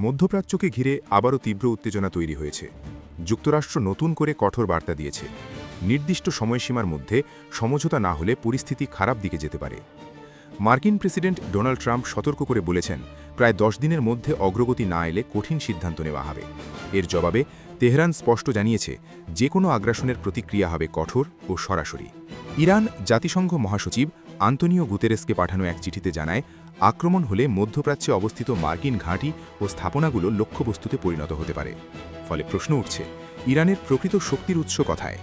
মধ্যপ্রাচ্যকে ঘিরে আবারও তীব্র উত্তেজনা তৈরি হয়েছে। যুক্তরাষ্ট্র নতুন করে কঠোর বার্তা দিয়েছে, নির্দিষ্ট সময়সীমার মধ্যে সমঝোতা না হলে পরিস্থিতি খারাপ দিকে যেতে পারে। মার্কিন প্রেসিডেন্ট ডোনাল্ড ট্রাম্প সতর্ক করে বলেছেন, প্রায় 10 দিনের মধ্যে অগ্রগতি না এলে কঠিন সিদ্ধান্ত নেওয়া হবে। এর জবাবে তেহরান স্পষ্ট জানিয়েছে, যে কোনো আগ্রাসনের প্রতিক্রিয়া হবে কঠোর ও সরাসরি। ইরান জাতিসংঘ মহাসচিব আন্তোনিও গুতেরেসকে পাঠানো এক চিঠিতে জানায়, আক্রমণ হলে মধ্যপ্রাচ্যে অবস্থিত মার্কিন ঘাঁটি ও স্থাপনাগুলো লক্ষ্যবস্তুতে পরিণত হতে পারে। ফলে প্রশ্ন উঠছে, ইরানের প্রকৃত শক্তির উৎস কথায়?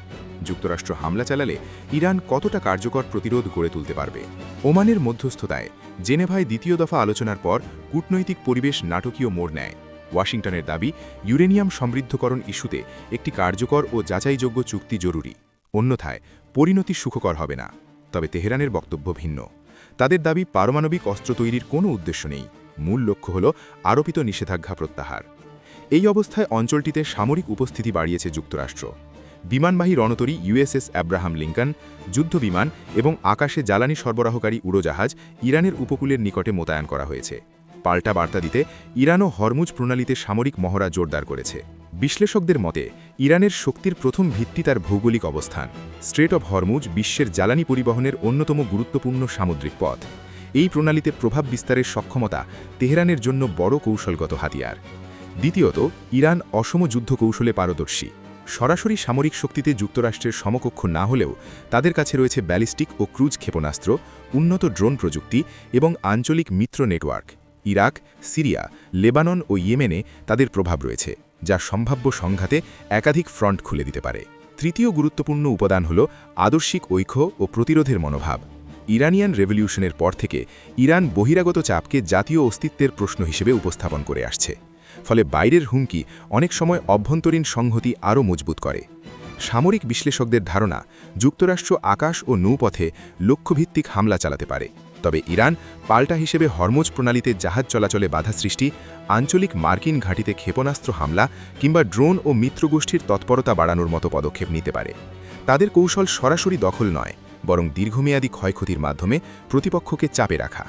যুক্তরাষ্ট্র হামলা চালালে ইরান কতটা কার্যকর প্রতিরোধ গড়ে তুলতে পারবে? ওমানের মধ্যস্থতায় জেনেভায় দ্বিতীয় দফা আলোচনার পর কূটনৈতিক পরিবেশ নাটকীয় মোড় নেয়। ওয়াশিংটনের দাবি, ইউরেনিয়াম সমৃদ্ধকরণ ইস্যুতে একটি কার্যকর ও যাচাইযোগ্য চুক্তি জরুরি, অন্যথায় পরিণতি সুখকর হবে না। তবে তেহরানের বক্তব্য ভিন্ন। তাদের দাবি, পারমাণবিক অস্ত্র তৈরির কোনো উদ্দেশ্য নেই, মূল লক্ষ্য হল আরোপিত নিষেধাজ্ঞা প্রত্যাহার। এই অবস্থায় অঞ্চলটিতে সামরিক উপস্থিতি বাড়িয়েছে যুক্তরাষ্ট্র। বিমানবাহী রণতরী ইউএসএস অ্যাব্রাহাম লিঙ্কন, যুদ্ধবিমান এবং আকাশে জ্বালানি সরবরাহকারী উড়োজাহাজ ইরানের উপকূলের নিকটে মোতায়েন করা হয়েছে। পাল্টা বার্তা দিতে ইরানও হরমুজ প্রণালীতে সামরিক মহড়া জোরদার করেছে। বিশ্লেষকদের মতে, ইরানের শক্তির প্রথম ভিত্তি তার ভৌগোলিক অবস্থান। স্ট্রেট অব হরমুজ বিশ্বের জ্বালানি পরিবহনের অন্যতম গুরুত্বপূর্ণ সামুদ্রিক পথ। এই প্রণালীতে প্রভাব বিস্তারের সক্ষমতা তেহরানের জন্য বড় কৌশলগত হাতিয়ার। দ্বিতীয়ত, ইরান অসম যুদ্ধ কৌশলে পারদর্শী। সরাসরি সামরিক শক্তিতে যুক্তরাষ্ট্রের সমকক্ষ না হলেও তাদের কাছে রয়েছে ব্যালিস্টিক ও ক্রুজ ক্ষেপণাস্ত্র, উন্নত ড্রোন প্রযুক্তি এবং আঞ্চলিক মিত্র নেটওয়ার্ক। ইরাক, সিরিয়া, লেবানন ও ইয়েমেনে তাদের প্রভাব রয়েছে, যা সম্ভাব্য সংঘাতে একাধিক ফ্রন্ট খুলে দিতে পারে। তৃতীয় গুরুত্বপূর্ণ উপাদান হল আদর্শিক ঐক্য ও প্রতিরোধের মনোভাব। ইরানিয়ান রেভলিউশনের পর থেকে ইরান বহিরাগত চাপকে জাতীয় অস্তিত্বের প্রশ্ন হিসেবে উপস্থাপন করে আসছে। ফলে বাইরের হুমকি অনেক সময় অভ্যন্তরীণ সংহতি আরও মজবুত করে। সামরিক বিশ্লেষকদের ধারণা, যুক্তরাষ্ট্র আকাশ ও নৌপথে লক্ষ্যভিত্তিক হামলা চালাতে পারে, তবে ইরান পাল্টা হিসেবে হরমুজ প্রণালীতে জাহাজ চলাচলে বাধা সৃষ্টি, আঞ্চলিক মার্কিন ঘাঁটিতে ক্ষেপণাস্ত্র হামলা কিংবা ড্রোন ও মিত্রগোষ্ঠীর তৎপরতা বাড়ানোর মতো পদক্ষেপ নিতে পারে। তাদের কৌশল সরাসরি দখল নয়, বরং দীর্ঘমেয়াদী ক্ষয়ক্ষতির মাধ্যমে প্রতিপক্ষকে চাপে রাখা।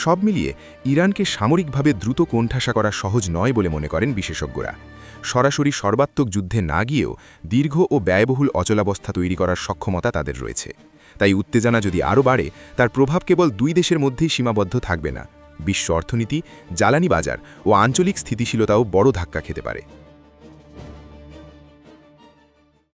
সব মিলিয়ে ইরানকে সামরিকভাবে দ্রুত কোণঠাসা করা সহজ নয় বলে মনে করেন বিশেষজ্ঞরা। সরাসরি সর্বাত্মক যুদ্ধে না গিয়েও দীর্ঘ ও ব্যয়বহুল অচলাবস্থা তৈরি করার সক্ষমতা তাদের রয়েছে। তাই উত্তেজনা যদি আরও বাড়ে, তার প্রভাব কেবল দুই দেশের মধ্যেই সীমাবদ্ধ থাকবে না। বিশ্ব অর্থনীতি, জ্বালানি বাজার ও আঞ্চলিক স্থিতিশীলতাও বড় ধাক্কা খেতে পারে।